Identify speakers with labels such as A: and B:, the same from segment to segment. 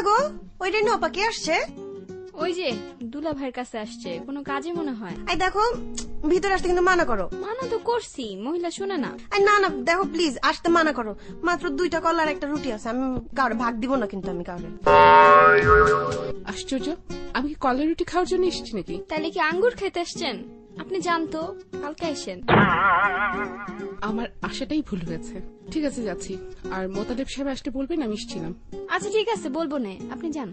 A: গো, ওই রেনু আপা কে আসছে?
B: ওই যে দুলা ভাইয়ের কাছে আসছে, কোনো কাজে মনে হয়।
A: এই দেখো, ভিতরে আসতে কিন্তু মানা করো।
B: মানা তো করছি, মহিলা শুনে না।
A: না না, দেখো প্লিজ আসতে মানা করো। মাত্র 2টা কলা আর একটা রুটি আছে, আমি কাউরে ভাগ দিব না কিন্তু আমি কাউরে।
C: আশ্চর্য, আমি কি কলা রুটি খাওয়ার জন্য এসেছি নাকি?
B: তাহলে কি আঙ্গুর খেতে আসছেন? আপনি জানতো কালকে আসেন।
C: আমার আশাটাই ভুল হয়েছে। ঠিক আছে, যাচ্ছি। আর মোতালেব সাহেব আসলে বলবেন আমি এসেছিলাম।
B: আচ্ছা ঠিক আছে, বলবো না, আপনি যান।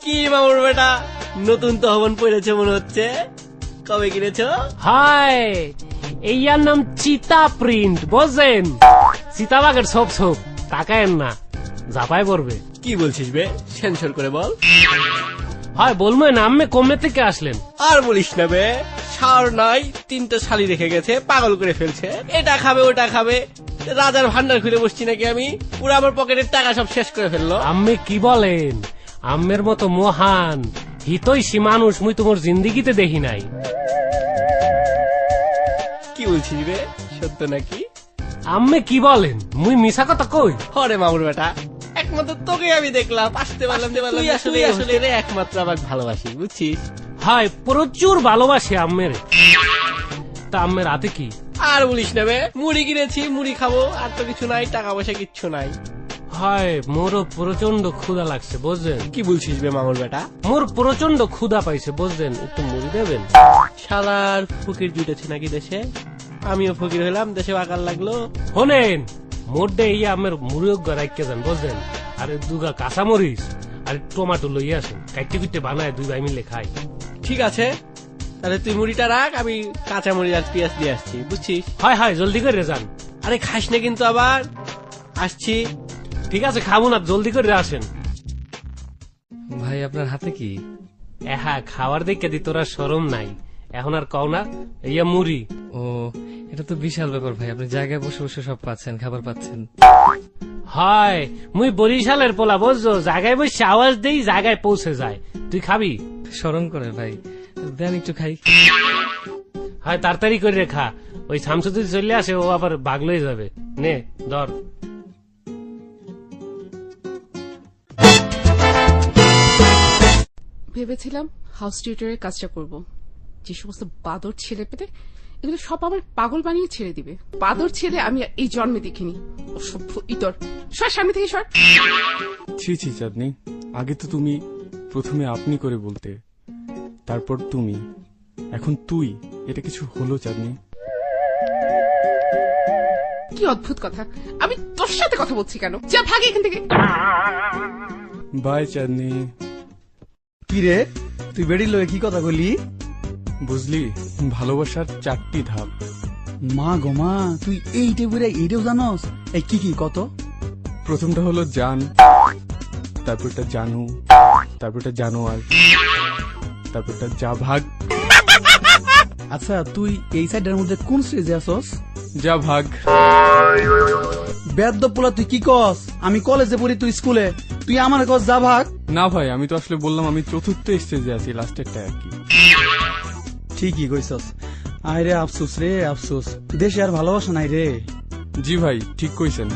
D: কি মামুর বেটা, নতুন তহবন পড়েছে মনে হচ্ছে। কবে কিনেছো?
E: হাই, এইয়ার নাম চিতা প্রিন্ট, বুঝছেন? চিতাবাগের সব সব তাকায়েন না, জাপায় পড়বে।
D: কি বলছিস বে, সেন্সর করে বল।
E: হয় বলবো না, আম্মে কমে থেকে আসলেন।
D: আর বলিস না বে, সার নাই, 3টা শালি রেখে গেছে, পাগল করে ফেলছে। এটা খাবে ওটা খাবে, রাজার ভান্ডার খুলে বসছি নাকি আমি? পুরো আমার পকেটের টাকা সব শেষ করে ফেললো।
E: আম্মে কি বলেন? আম্মের মতো মহান হিতৈষী মানুষ মুই তোমার জিন্দিগিতে দেখি নাই।
D: কি বলছিস বে, সত্য নাকি?
E: আম্মে কি বলেন? মুই মিশা কথা কই?
D: হরে মামুর বেটা, একমাত্র তোকে আমি দেখলাম, আসতে পারলাম। তুই আসলে রে একমাত্র আমাকে ভালোবাসি, বুঝছিস?
E: হাই, প্রচুর ভালোবাসি আম্মের। তা আম্মের হাতে কি?
D: আর বলিস না বে, মুড়ি কিনেছি, মুড়ি খাবো, আর তো কিছু নাই, টাকা পয়সা কিচ্ছু নাই।
E: হায়, মোরও প্রচন্ড ক্ষুধা লাগছে, বুঝলেন?
D: কি বলছিস বে মামুর বেটা?
E: মোর প্রচন্ড ক্ষুধা পাইছে, বুঝলেন? একটু মুড়ি দেবেন?
D: শালার ফকির জুটেছে নাকি দেশে? আমিও ফকির হলাম, দেশে আকার লাগলো।
E: শোনেন, মোডে ইয়ে আমের মুড়িয়োগ রাখতে যান, বুঝলেন? আর দুগা কাঁচামরিচ আর টমাটো লইয়া আসেন, কাইটে কুইটে বানায় 2 ভাই মিলে খাই।
D: ঠিক আছে, তাহলে তুই মুড়িটা রাখ, আমি কাঁচা মুড়ি আর পেঁয়াজ দিয়ে আসছি, বুঝছিস?
E: হয় হয়, জলদি করে যান।
D: আরে খাস না কিন্তু আবার। আসছি।
E: ঠিক আছে, খাবো না, জলদি করে আসেন।
F: ভাই আপনার হাতে কি?
E: হ্যাঁ, খাওয়ার দেখে দি তোরা শরম নাই, এখন আর কও না। ইয়া মুড়ি।
F: ও, এটা তো বিশাল ব্যাপার ভাই, আপনি জায়গায় বসে বসে সব পাচ্ছেন, খাবার পাচ্ছেন।
E: হয়, মুই বরিশালের পোলা, বুঝছো? জায়গায় বসে আওয়াজ দেই, জায়গায় পৌঁছে যায়। তুই খাবি?
F: স্মরণ করে ভাই, দেন একটু খাই।
E: হয়, তাড়াতাড়ি করে রেখা, ওই শামসুদ্দিন চলে আসে, ও আবার বাগ লয়ে যাবে। নে ধর।
C: ভেবেছিলাম হাউস টিউটরের কাজটা করব। যে সমস্ত বাদর ছেলে পেতে, এগুলো সব আমার পাগল বানিয়ে ছেড়ে দিবে। বাদর ছেলে আমি এই জন্মে দেখিনি। অসভ্য ইতর, সর সামনে থেকে সর।
G: ছি ছি চাঁদনি, আগে তো তুমি প্রথমে আপনি করে বলতে, তারপর তুমি, এখন তুই। এটা কিছু হলো চাঁদনি?
C: কি অদ্ভুত কথা, আমি তোর সাথে কথা বলছি কেন? যা ভাগে এখান থেকে।
G: বাই চাঁদনি।
H: কি রে, তুই বেড়ি লয়ে কি কথা বলি?
G: বুঝলি, ভালোবাসার 4টি ধাপ।
H: মা গো মা, তুই এই টেবিলে এইটাও জানোস? এই কি কি কত?
G: প্রথমটা হলো জান, তারপরটা জানু, তারপরটা জানোয়ার, তারপরটা যা ভাগ।
H: আচ্ছা, তুই এই সাইডের মধ্যে কোন স্টেজে আসস?
G: যা ভাগ।
H: বেদ্য পোলা, তুই কি কস? আমি কলেজে পড়ি, তুই স্কুলে, তুই আমার কস যা ভাগ?
G: না ভাই, আমি তো আসলে বললাম আমি 4র্থ স্টেজে আছি, লাস্টেরটা আর কি।
H: ঠিকই কইছস। আয় রে আফসোস রে আফসোস, দেশে আর ভালোবাসা নাই রে।
G: জি ভাই, ঠিক কইছেন।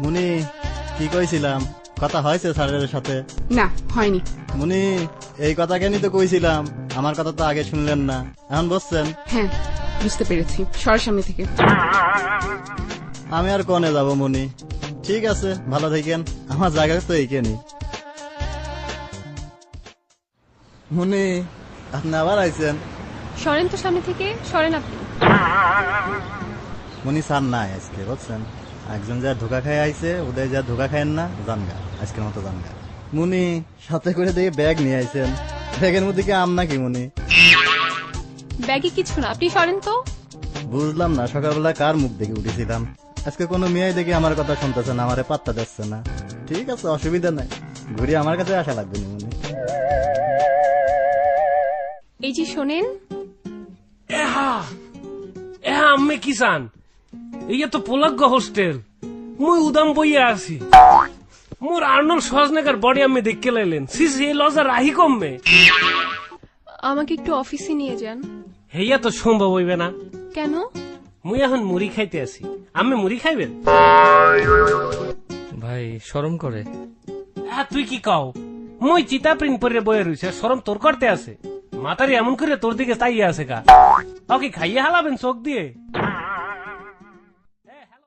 I: মুনি, কি কইছিলাম? কথা হয়েছে স্যারের সাথে?
C: না, হয়নি।
I: মুনি, এই কথা কেনই তো কইছিলাম, আমার কথা তো আগে শুনলেন না, এখন বসছেন।
C: হ্যাঁ, বুঝতে পেরেছি, সর সামনে থেকে।
I: আমি আর কোনে যাব মুনি? ঠিক আছে, ভালো থাকেন, আমার জায়গা তো এইখানে। মুনি, আপনি আবার আইছেন?
B: সরেন তো সামনে থেকে, সরেন আপনি।
I: মুনি স্যার নাই আজকে, বুঝছেন? একজন যা ধোকা খায় আইছে, ওদের যা ধোকা খায়েন না, জানগা আজকের মতো জানগা। মুনি, সাথে করে দিয়ে ব্যাগ নিয়ে আইছেন, ব্যাগের মধ্যে কি আম নাকি মুনি?
B: ব্যাগে কিছু না, আপনি সরেন তো।
I: বুঝলাম না, সকালবেলা কার মুখ দেখে উঠেছিলাম, আজকে কোনো মেয়ে দেখে আমার কথা শুনতেছে না, আমারে পাত্তা দিচ্ছে না। ঠিক আছে, অসুবিধা নাই, ঘুরে আমার কাছে আসা লাগবে না মুনি।
B: এই যে শোনেন,
E: আম্মে কি চান? ইয়ে তো পোলাগ্য হোস্টেল, মুই উদাম বইয়া আছি। মোর আর্নল্ড শোয়াজনেগার বডি আমি দেখতে লাইলেন সিসি এই লজা রাহি কমবে
B: আমাকে একটু অফিসে নিয়ে যান।
E: হেয়া তো সম্ভব হইবে না।
B: কেন?
E: মুই এখন মুড়ি খাইতে আছি, আমি মুড়ি খাইবেন?
F: ভাই শরম করে।
E: হ্যাঁ তুই কি কাও, মুই চিতা প্রিন্ট পরে বয়ে রইছে, শরম তোর করতে আছে? মাতারি এমন করে তোর দিকে চাইয়ে আছে কা, ওকে খাইয়ে হালাবেন চোখ দিয়ে?